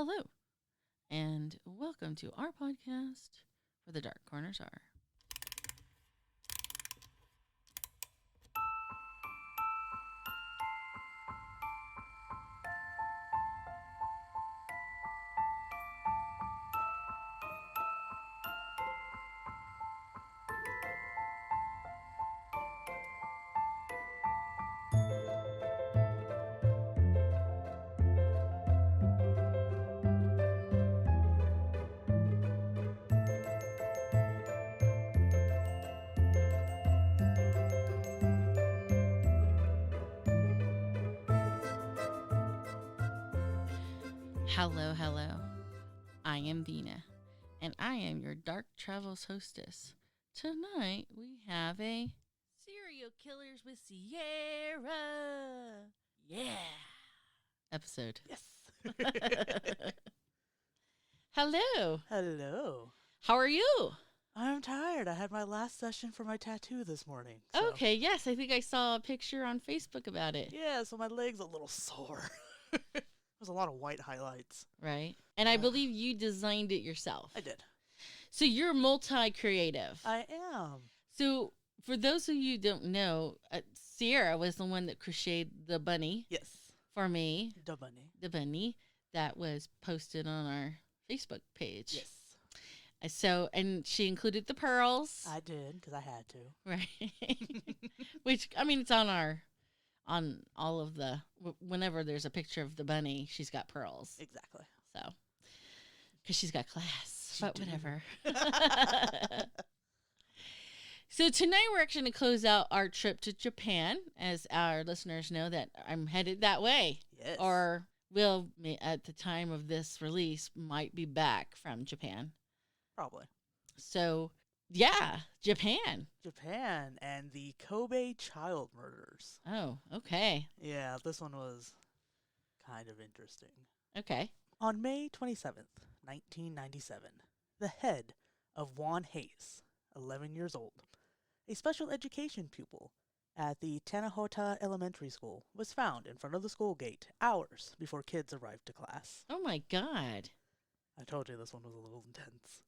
Hello, and welcome to our podcast where the dark corners are. Hello, hello. I am Dina, and I am your Dark Travels hostess. Tonight we have a Serial Killers with Sierra. Yeah. Episode. Yes. Hello. Hello. How are you? I'm tired. I had my last session for my tattoo this morning. So. Okay, yes, I think I saw a picture on Facebook about it. Yeah, so my leg's a little sore. There's a lot of white highlights. Right. And I believe you designed it yourself. I did. So you're multi-creative. I am. So for those of you who don't know, Sierra was the one that crocheted the bunny. Yes. For me. The bunny. The bunny that was posted on our Facebook page. Yes. So, and she included the pearls. I did, because I had to. Right. Which, I mean, it's on all of the, whenever there's a picture of the bunny, she's got pearls. Exactly. So, because she's got class, but whatever. So tonight we're actually going to close out our trip to Japan, as our listeners know that I'm headed that way. Yes. Or will, at the time of this release, might be back from Japan. Probably. So, yeah, Japan. Japan and the Kobe child murders. Oh, okay. Yeah, this one was kind of interesting. Okay. On May 27th, 1997, the head of Juan Hayes, 11 years old, a special education pupil at the Tanahota Elementary School, was found in front of the school gate hours before kids arrived to class. Oh, my God. I told you this one was a little intense.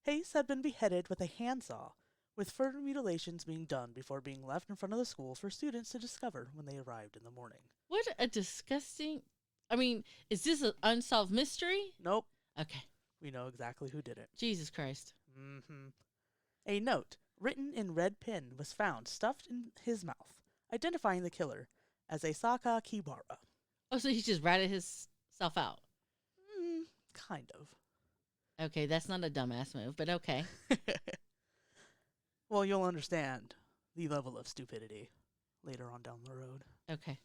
Hayes had been beheaded with a handsaw, with further mutilations being done before being left in front of the school for students to discover when they arrived in the morning. What a disgusting... I mean, is this an unsolved mystery? Nope. Okay. We know exactly who did it. Jesus Christ. Mm-hmm. A note written in red pen was found stuffed in his mouth, identifying the killer as Asaka Kibara. Oh, so he just ratted himself out. Kind of. Okay, that's not a dumbass move, but okay. Well, you'll understand the level of stupidity later on down the road. Okay.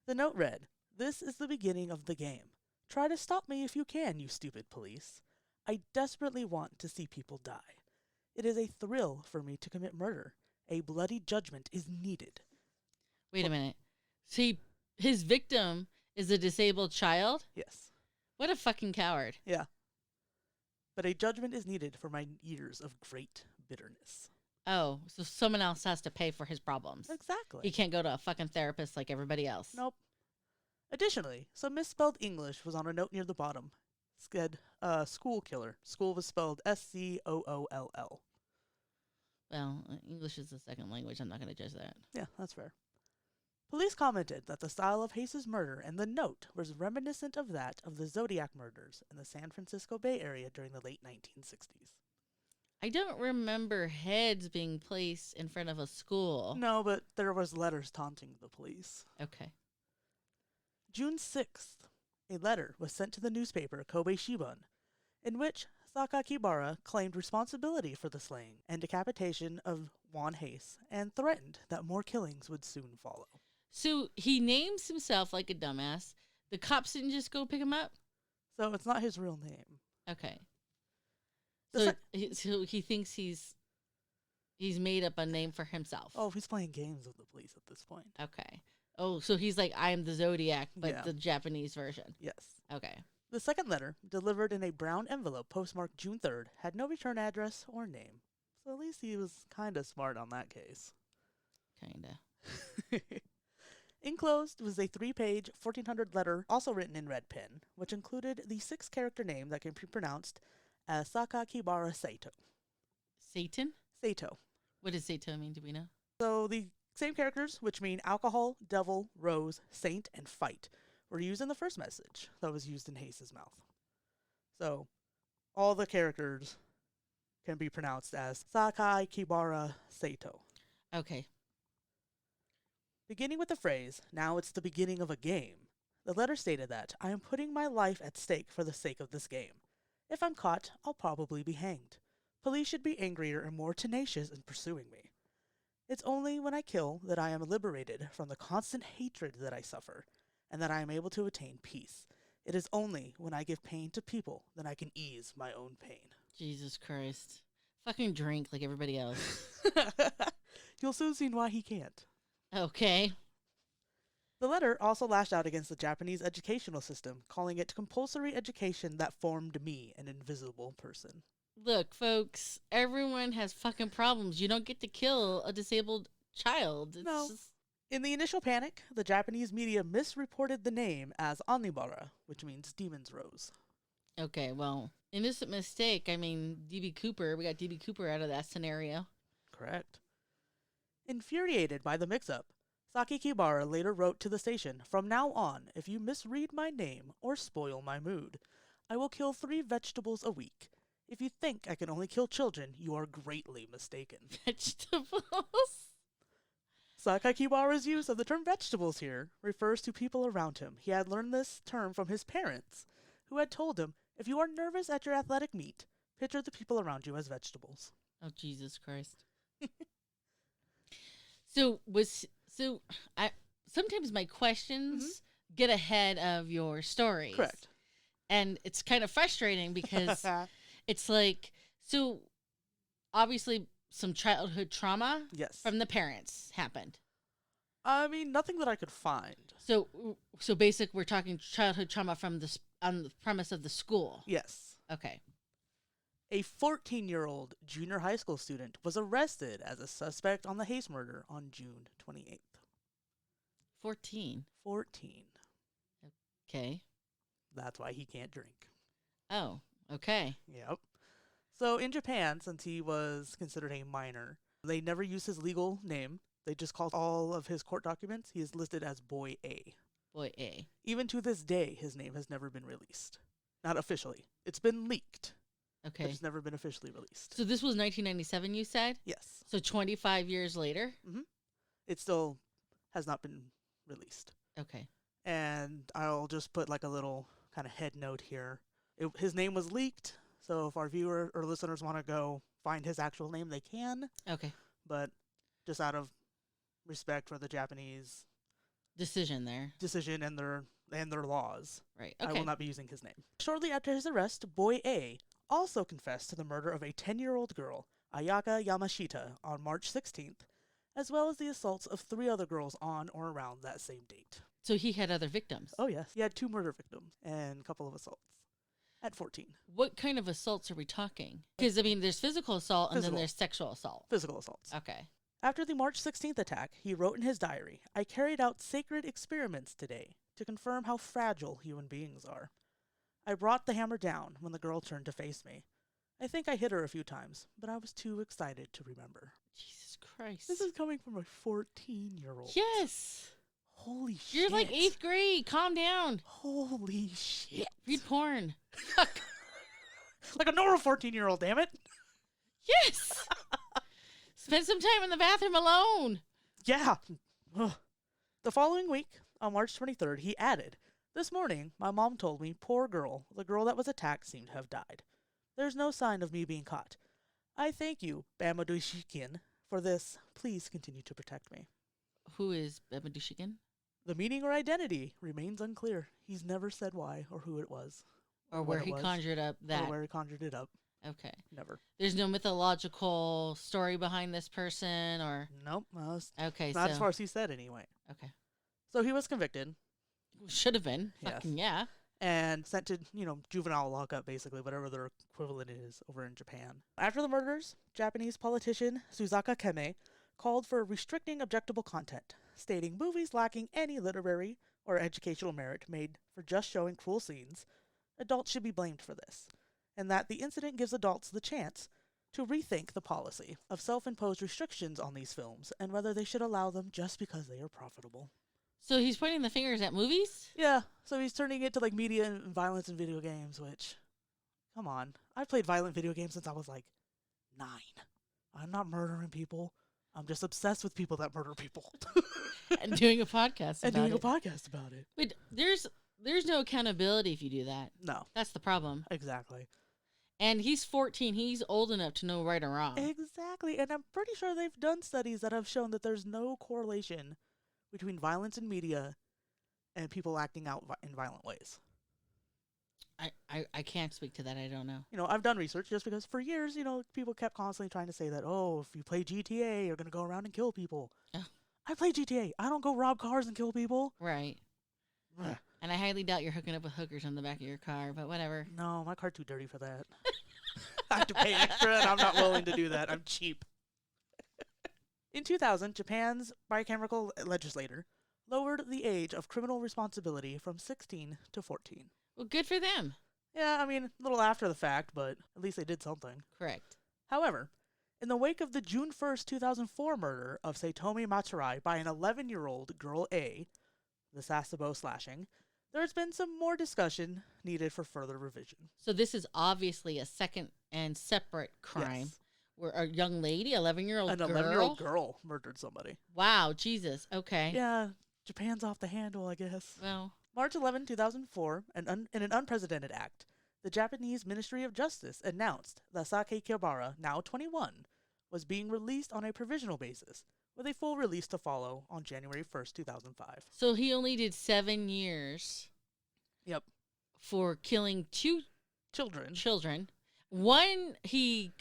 The note read, "This is the beginning of the game. Try to stop me if you can, you stupid police. I desperately want to see people die. It is a thrill for me to commit murder. A bloody judgment is needed." Wait a minute. So his victim is a disabled child? Yes. What a fucking coward. Yeah. But a judgment is needed for my years of great bitterness. Oh, so someone else has to pay for his problems. Exactly. He can't go to a fucking therapist like everybody else. Nope. Additionally, some misspelled English was on a note near the bottom. Said, school killer. School was spelled Scooll. Well, English is the second language. I'm not going to judge that. Yeah, that's fair. Police commented that the style of Hayes' murder and the note was reminiscent of that of the Zodiac murders in the San Francisco Bay Area during the late 1960s. I don't remember heads being placed in front of a school. No, but there was letters taunting the police. Okay. June 6th, a letter was sent to the newspaper Kobe Shimbun, in which Sakakibara claimed responsibility for the slaying and decapitation of Juan Hayes and threatened that more killings would soon follow. So he names himself like a dumbass. The cops didn't just go pick him up? So it's not his real name. Okay. The So he thinks he's made up a name for himself. Oh, he's playing games with the police at this point. Okay. Oh, so he's like, I am the Zodiac, but Yeah. the Japanese version. Yes. Okay. The second letter, delivered in a brown envelope postmarked June 3rd, had no return address or name. So at least he was kind of smart on that case. Kinda. Enclosed was a 3-page, 1,400 letter, also written in red pen, which included the 6-character name that can be pronounced as Sakakibara Saito. Satan? Saito. What does Sato mean? Do we know? So the same characters, which mean alcohol, devil, rose, saint, and fight, were used in the first message that was used in Hase's mouth. So all the characters can be pronounced as Sakai Kibara Saito. Okay. Beginning with the phrase, "Now it's the beginning of a game," the letter stated that, "I am putting my life at stake for the sake of this game. If I'm caught, I'll probably be hanged. Police should be angrier and more tenacious in pursuing me. It's only when I kill that I am liberated from the constant hatred that I suffer, and that I am able to attain peace. It is only when I give pain to people that I can ease my own pain." Jesus Christ. Fucking drink like everybody else. You'll soon see why he can't. Okay. The letter also lashed out against the Japanese educational system, calling it compulsory education that formed me, an invisible person. Look, folks, everyone has fucking problems. You don't get to kill a disabled child. It's No. just... In the initial panic, the Japanese media misreported the name as Onibara, which means Demon's Rose. Okay, well, innocent mistake. I mean, D.B. Cooper. We got D.B. Cooper out of that scenario. Correct. Infuriated by the mix-up, Saki Kibara later wrote to the station, "From now on, if you misread my name or spoil my mood, I will kill 3 vegetables a week. If you think I can only kill children, you are greatly mistaken." Vegetables? Sakakibara's use of the term vegetables here refers to people around him. He had learned this term from his parents, who had told him, "If you are nervous at your athletic meet, picture the people around you as vegetables." Oh, Jesus Christ. Sometimes my questions get ahead of your stories. Correct. And it's kind of frustrating because it's like, so obviously some childhood trauma Yes. from the parents happened. I mean, nothing that I could find. So we're talking childhood trauma from on the premise of the school. Yes. Okay. A 14-year-old junior high school student was arrested as a suspect on the Hayes murder on June 28th. 14. 14. Okay. That's why he can't drink. Oh, okay. Yep. So in Japan, since he was considered a minor, they never used his legal name. They just called all of his court documents. He is listed as Boy A. Boy A. Even to this day, his name has never been released. Not officially. It's been leaked. Okay. But it's never been officially released. So this was 1997, you said? Yes. So 25 years later? It still has not been released. Okay. And I'll just put like a little kind of head note here. His name was leaked, so if our viewer or listeners want to go find his actual name, they can. Okay. But just out of respect for the Japanese Decision there. decision and their laws, Right. I Okay. will not be using his name. Shortly after his arrest, Boy A also confessed to the murder of a 10-year-old girl, Ayaka Yamashita, on March 16th, as well as the assaults of 3 other girls on or around that same date. So he had other victims. Oh, yes. He had 2 murder victims and a couple of assaults at 14. What kind of assaults are we talking? Because, I mean, there's physical assault and then Physical. there's sexual assault. Physical assaults. Okay. After the March 16th attack, he wrote in his diary, "I carried out sacred experiments today to confirm how fragile human beings are. I brought the hammer down when the girl turned to face me. I think I hit her a few times, but I was too excited to remember." Jesus Christ. This is coming from a 14-year-old. Yes. Holy shit. You're like 8th grade. Calm down. Holy shit. Read porn. Like a normal 14-year-old, damn it. Yes. Spend some time in the bathroom alone. Yeah. Ugh. The following week, on March 23rd, he added, "This morning, my mom told me, poor girl, the girl that was attacked seemed to have died. There's no sign of me being caught. I thank you, Bamadou Shikin, for this. Please continue to protect me." Who is Bamadushikin? The meaning or identity remains unclear. He's never said why or who it was. Or what where it he was, conjured up Or that. where he conjured it up. Okay. Never. There's no mythological story behind this person or. Nope. Okay, Not so. as far as he said, anyway. Okay. So he was convicted Should have been. Yes. Fucking yeah. and sent to, juvenile lockup, basically, whatever their equivalent is over in Japan. After the murders, Japanese politician Suzaka Keme called for restricting objectable content, stating movies lacking any literary or educational merit made for just showing cruel scenes, adults should be blamed for this, and that the incident gives adults the chance to rethink the policy of self-imposed restrictions on these films and whether they should allow them just because they are profitable. So he's pointing the fingers at movies? Yeah, so he's turning it to like media and violence in video games, which, come on. I've played violent video games since I was like 9. I'm not murdering people. I'm just obsessed with people that murder people. And doing a podcast and about doing it. a podcast about it. But there's no accountability if you do that. No, That's the problem. exactly. And he's 14. He's old enough to know right or wrong. Exactly, and I'm pretty sure they've done studies that have shown that there's no correlation between violence in media and people acting out in violent ways. I can't speak to that. I don't know. You know, I've done research just because for years, you know, people kept constantly trying to say that, oh, if you play GTA, you're going to go around and kill people. Oh. I play GTA. I don't go rob cars and kill people. Right. And I highly doubt you're hooking up with hookers on the back of your car, but whatever. No, my car's too dirty for that. I have to pay extra, and I'm not willing to do that. I'm cheap. In 2000, Japan's biochemical legislator lowered the age of criminal responsibility from 16 to 14. Well, good for them. Yeah, I mean, a little after the fact, but at least they did something. Correct. However, in the wake of the June 1st, 2004 murder of Saitomi Matsurai by an 11-year-old girl A, the Sasebo slashing, there has been some more discussion needed for further revision. So this is obviously a second and separate crime. Yes. Where a young lady, 11-year-old girl? An 11-year-old girl murdered somebody. Wow, Jesus. Okay. Yeah, Japan's off the handle, I guess. Well, March 11, 2004, in an unprecedented act, the Japanese Ministry of Justice announced that Sake Kibara, now 21, was being released on a provisional basis, with a full release to follow on January 1st, 2005. so he only did 7 years. Yep. For killing 2 Children. One he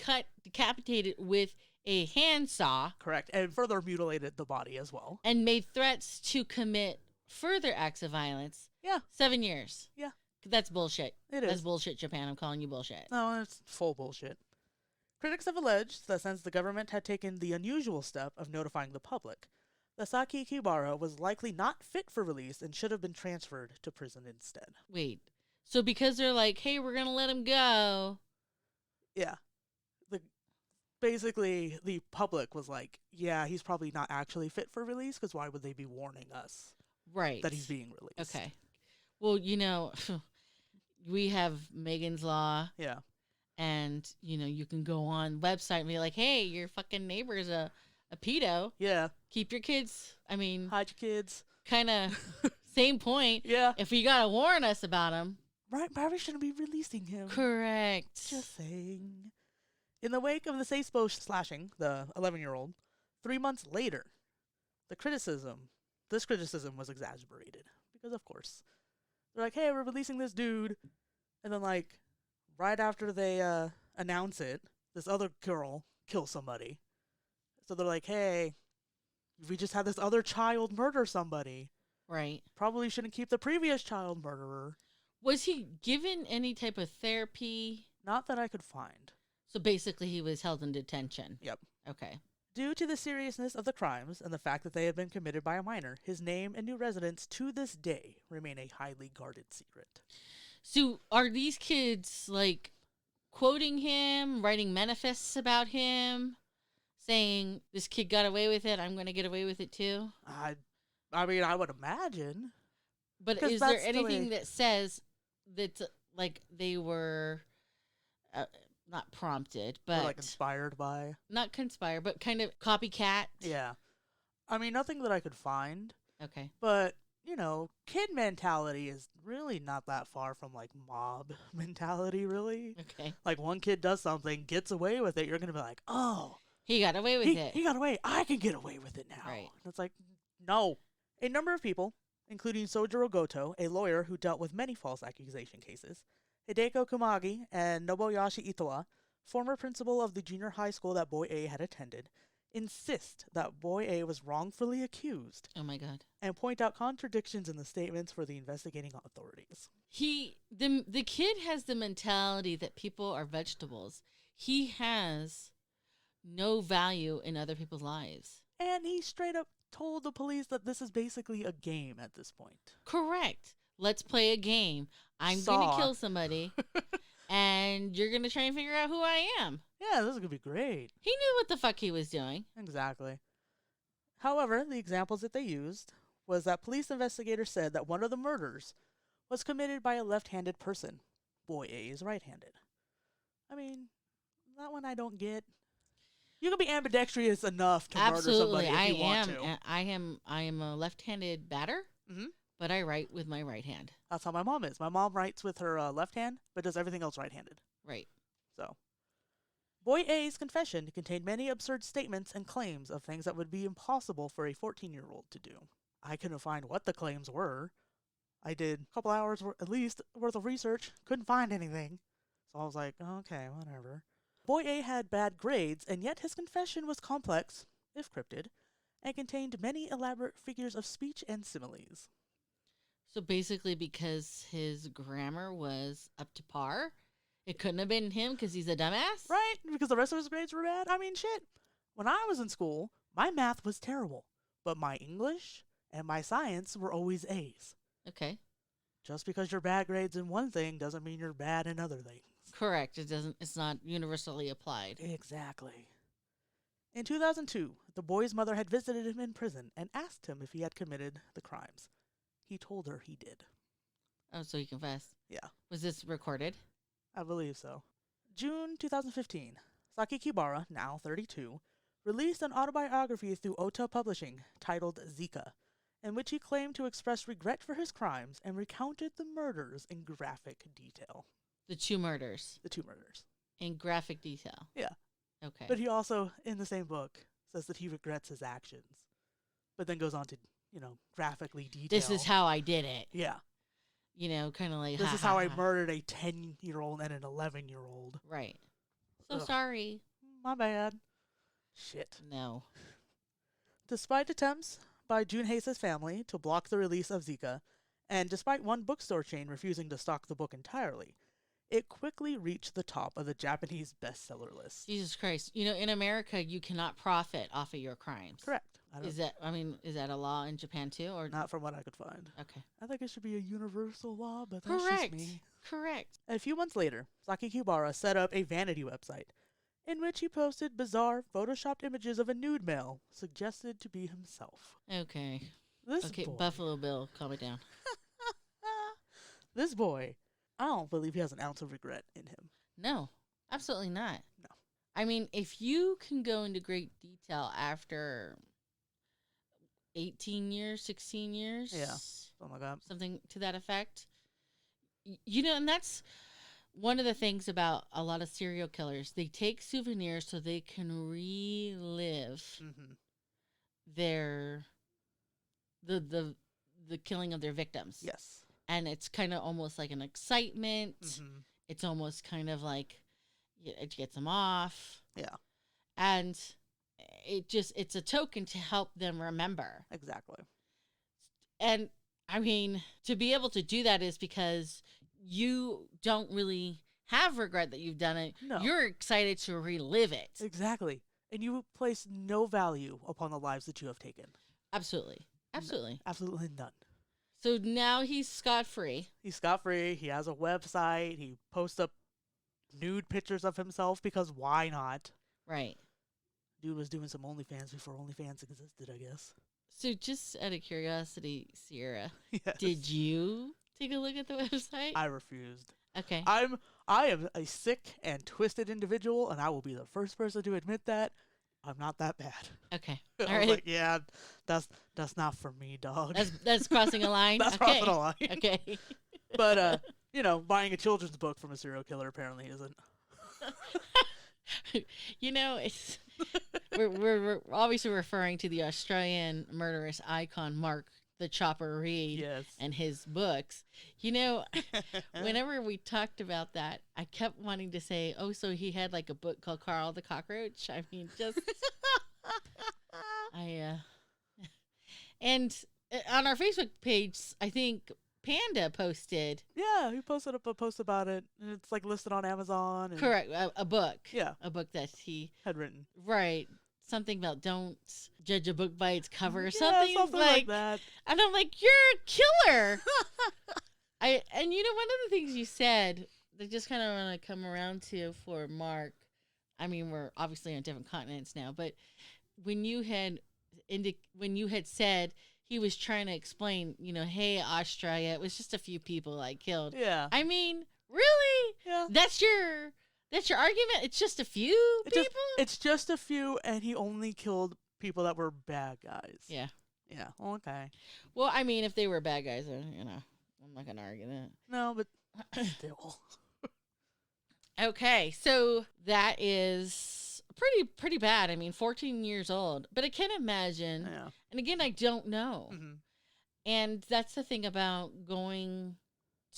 decapitated with a handsaw. Correct. And further mutilated the body as well. And made threats to commit further acts of violence. Yeah. 7 years. Yeah. That's bullshit. It is. That's bullshit, Japan. I'm calling you bullshit. No, it's full bullshit. Critics have alleged that since the government had taken the unusual step of notifying the public, the Saki Kibara was likely not fit for release and should have been transferred to prison instead. Wait. So because they're like, hey, we're going to let him go. Yeah. Basically, the public was like, yeah, he's probably not actually fit for release, because why would they be warning us Right. that he's being released? Okay. Well, you know, we have Megan's Law. Yeah. And, you know, you can go on website and be like, hey, your fucking neighbor's a pedo. Yeah. Keep your kids. I mean, Hide your kids. kind of same point. Yeah. If you got to warn us about him. Right, probably shouldn't be releasing him. Correct. Just saying. In the wake of the Sasebo slashing, the 11-year-old, 3 months later, this criticism was exaggerated. Because, of course, they're like, hey, we're releasing this dude. And then, like, right after they announce it, this other girl kills somebody. So they're like, hey, we just had this other child murder somebody. Right. Probably shouldn't keep the previous child murderer. Was he given any type of therapy? Not that I could find. So basically he was held in detention. Yep. Okay. Due to the seriousness of the crimes and the fact that they had been committed by a minor, his name and new residence to this day remain a highly guarded secret. So are these kids, like, quoting him, writing manifests about him, saying, this kid got away with it, I'm going to get away with it too? I mean, I would imagine. But 'Cause is there that's the anything way- that says that, like, they were not prompted, Or, but like, inspired by. not conspire, but kind of copycat? Yeah. I mean, nothing that I could find. Okay. But, you know, kid mentality is really not that far from, like, mob mentality, really. Okay. Like, one kid does something, gets away with it, you're going to be like, oh, He got away with it. he got away. I can get away with it now. Right. And it's like, no. A number of people, including Sojiro Goto, a lawyer who dealt with many false accusation cases, Hideko Kumagi, and Nobuyashi Itoa, former principal of the junior high school that Boy A had attended, insist that Boy A was wrongfully accused Oh my God. and point out contradictions in the statements for the investigating authorities. The kid has the mentality that people are vegetables. He has no value in other people's lives. And he straight up told the police that this is basically a game at this point. Correct. Let's play a game. I'm going to Saw. kill somebody, and you're going to try and figure out who I am. Yeah, this is gonna be great. He knew what the fuck he was doing. Exactly. However, the examples that they used was that police investigators said that one of the murders was committed by a left-handed person. Boy A is right-handed. I mean, that one I don't get. You can be ambidextrous enough to murder somebody if you want to. I am a left-handed batter, Mhm. but I write with my right hand. That's how my mom is. My mom writes with her left hand, but does everything else right-handed. Right. So, Boy A's confession contained many absurd statements and claims of things that would be impossible for a 14-year-old to do. I couldn't find what the claims were. I did a couple hours at least worth of research, couldn't find anything. So I was like, okay, whatever. Boy A had bad grades, and yet his confession was complex, if cryptid, and contained many elaborate figures of speech and similes. So basically, because his grammar was up to par, it couldn't have been him because he's a dumbass? Right? Because the rest of his grades were bad? I mean, shit. When I was in school, my math was terrible, but my English and my science were always A's. Okay. Just because you're bad grades in one thing doesn't mean you're bad in other things. Correct. It's not universally applied. Exactly. In 2002, the boy's mother had visited him in prison and asked him if he had committed the crimes. He told her he did. Oh, so he confessed. Yeah, Was this recorded? I believe so. June 2015, Saki Kibara, now 32, released an autobiography through Ota Publishing titled Zika, in which he claimed to express regret for his crimes and recounted the murders in graphic detail. The two murders The two murders. in graphic detail. Yeah. Okay. But he also, in the same book, says that he regrets his actions, but then goes on to, graphically detail. This is how I did it. Yeah. Kind of like, This is how I murdered a 10-year-old and an 11-year-old. Right. So Ugh. sorry. My bad. Shit. No. Despite attempts by June Hayes' family to block the release of Zika, and despite one bookstore chain refusing to stock the book entirely, it quickly reached the top of the Japanese bestseller list. Jesus Christ. In America, you cannot profit off of your crimes. Correct. Is that a law in Japan too, or Not from what I could find. okay? I think it should be a universal law, but that's Correct. just me. Correct. A few months later, Saki Kibara set up a vanity website in which he posted bizarre photoshopped images of a nude male suggested to be himself. Okay. This Okay, boy, Buffalo Bill, calm it down. this boy, I don't believe he has an ounce of regret in him. No, absolutely not. No. I mean, if you can go into great detail after 18 years, 16 years, Yeah. Oh my God. something to that effect, and that's one of the things about a lot of serial killers. They take souvenirs so they can relive Mm-hmm. the killing of their victims. Yes. And it's kind of almost like an excitement. Mm-hmm. It's almost kind of like it gets them off. Yeah. And it's a token to help them remember. Exactly. And I mean, to be able to do that is because you don't really have regret that you've done it. No. You're excited to relive it. Exactly. And you place no value upon the lives that you have taken. Absolutely. Absolutely. Absolutely none. So now he's scot-free. He's scot-free. He has a website. He posts up nude pictures of himself because why not? Right. Dude was doing some OnlyFans before OnlyFans existed, I guess. So just out of curiosity, Sierra, Yes. did you take a look at the website? I refused. Okay. I am a sick and twisted individual, and I will be the first person to admit that. I'm not that bad. Okay. I All was right. like, yeah, that's not for me, dog. That's crossing a line. That's okay. crossing a line. Okay. But buying a children's book from a serial killer apparently isn't. It's we're obviously referring to the Australian murderous icon Mark the Chopper Reed Yes. and his books. Whenever we talked about that, I kept wanting to say, "Oh, so he had like a book called Carl the Cockroach." I mean, just and on our Facebook page, I think Panda posted Yeah, he posted up a post about it, and it's like listed on Amazon. And correct a book. Yeah. A book that he had written. right. something about don't judge a book by its cover or Yeah, something. something like that. And I'm like, you're a killer. And you know, one of the things you said that just kind of want to come around to for Mark. I mean, we're obviously on different continents now, but when you had when you had said he was trying to explain, you know, hey, Australia, it was just a few people I killed. Yeah. I mean, really? Yeah. That's your argument? It's just a few people? It's just a few, and he only killed people that were bad guys. Yeah. Yeah. Okay. Well, I mean, if they were bad guys, you know, I'm not gonna argue that. No, but still. Okay, so that is pretty bad. I mean, 14 years old, but I can imagine. Yeah. And again, I don't know. Mm-hmm. And that's the thing about going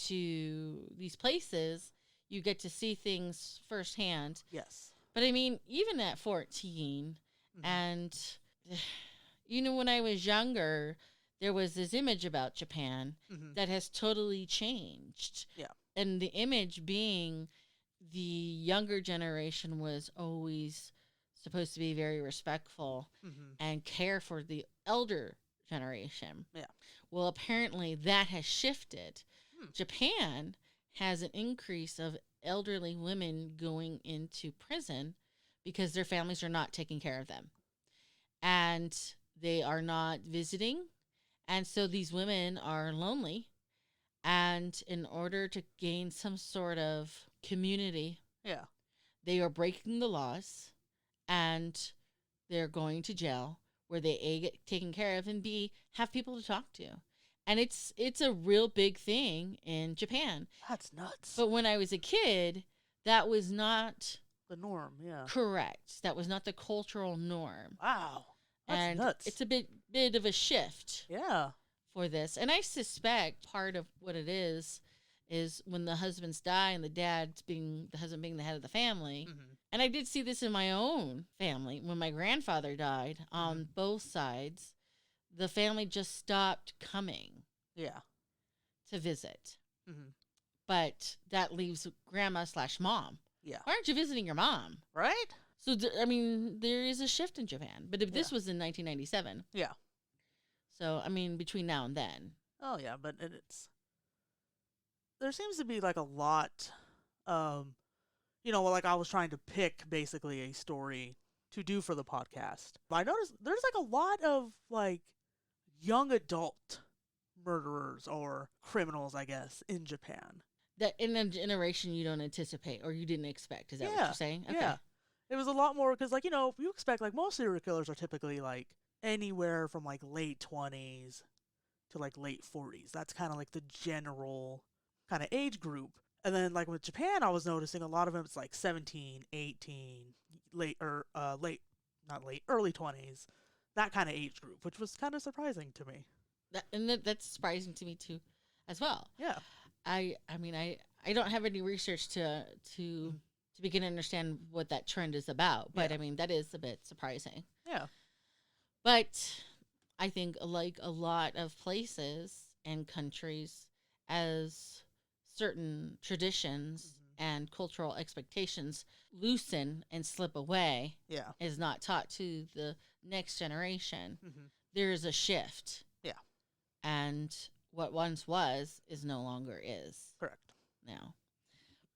to these places. You get to see things firsthand. Yes. But I mean, even at 14, Mm-hmm. and you know, when I was younger, there was this image about Japan Mm-hmm. that has totally changed. Yeah. And the image being the younger generation was always supposed to be very respectful Mm-hmm. and care for the elder generation. Yeah. Well, apparently that has shifted. Hmm. Japan has an increase of elderly women going into prison because their families are not taking care of them. And they are not visiting. And so these women are lonely. And in order to gain some sort of community, Yeah. they are breaking the laws and they're going to jail where they A, get taken care of, and B, have people to talk to. And it's a real big thing in Japan. That's nuts. But when I was a kid, that was not The norm. Yeah. correct. That was not the cultural norm. Wow. That's And nuts. it's a bit of a shift Yeah. for this. And I suspect part of what it is when the husbands die and the husband being the head of the family. Mm-hmm. And I did see this in my own family when my grandfather died on both sides. The family just stopped coming Yeah. to visit. Mm-hmm. But that leaves grandma/mom. Yeah. Why aren't you visiting your mom? Right? So, I mean, there is a shift in Japan. But if this Yeah. was in 1997. Yeah. So, I mean, between now and then. Oh yeah, but it's there seems to be like a lot, like I was trying to pick basically a story to do for the podcast. I noticed there's like a lot of like young adult murderers or criminals, I guess, in Japan. That in a generation you don't anticipate or you didn't expect. Is that what Yeah, you're saying? Okay. Yeah. It was a lot more because, like, you expect, like, most serial killers are typically, like, anywhere from, like, late 20s to, like, late 40s. That's kind of, like, the general kind of age group. And then, like, with Japan, I was noticing a lot of them, it's, like, 17, 18, early 20s. That kind of age group, which was kind of surprising to me. That's surprising to me, too, as well. Yeah. I mean, I don't have any research to begin to understand what that trend is about. But, Yeah. I mean, that is a bit surprising. Yeah. But I think, like a lot of places and countries, as certain traditions and cultural expectations loosen and slip away, Yeah. is not taught to the next generation, Mm-hmm. there is a shift. Yeah. And what once was is no longer is Correct. now.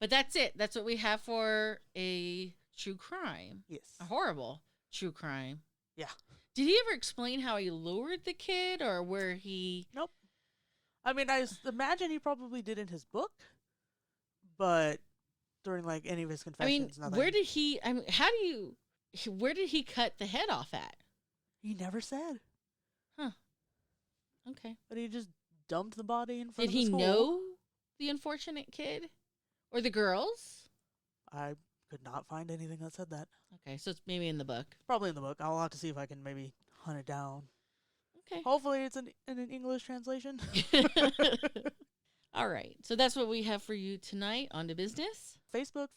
But that's it. That's what we have for a true crime. Yes. A horrible true crime. Yeah. Did he ever explain how he lured the kid or where he... Nope. I mean, imagine he probably did in his book, but during, like, any of his confessions, nothing. where did he... I mean, where did he cut the head off at? He never said. Huh. Okay. But he just dumped the body in front Did of the he school. know the unfortunate kid? Or the girls? I could not find anything that said that. Okay, so it's maybe in the book. Probably in the book. I'll have to see if I can maybe hunt it down. Okay. Hopefully it's in an English translation. All right. So that's what we have for you tonight on To Business. Facebook,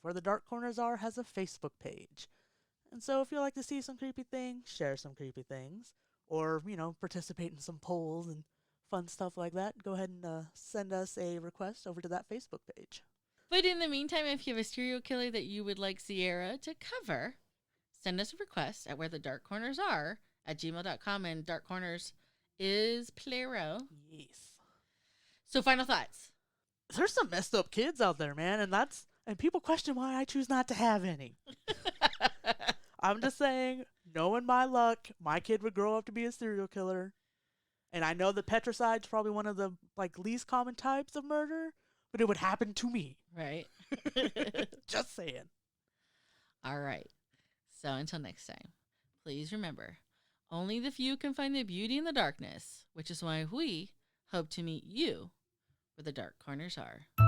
Where the Dark Corners Are has a Facebook page. And so if you like to see some creepy things, share some creepy things, or, participate in some polls and fun stuff like that, go ahead and send us a request over to that Facebook page. But in the meantime, if you have a serial killer that you would like Sierra to cover, send us a request at where the dark corners are at gmail.com, and dark corners is plural. Yes. So final thoughts. There's some messed up kids out there, man, and people question why I choose not to have any. I'm just saying, knowing my luck, my kid would grow up to be a serial killer. And I know that petricide's probably one of the least common types of murder, but it would happen to me. Right. Just saying. All right. So until next time, please remember, only the few can find the beauty in the darkness, which is why we hope to meet you where the dark corners are.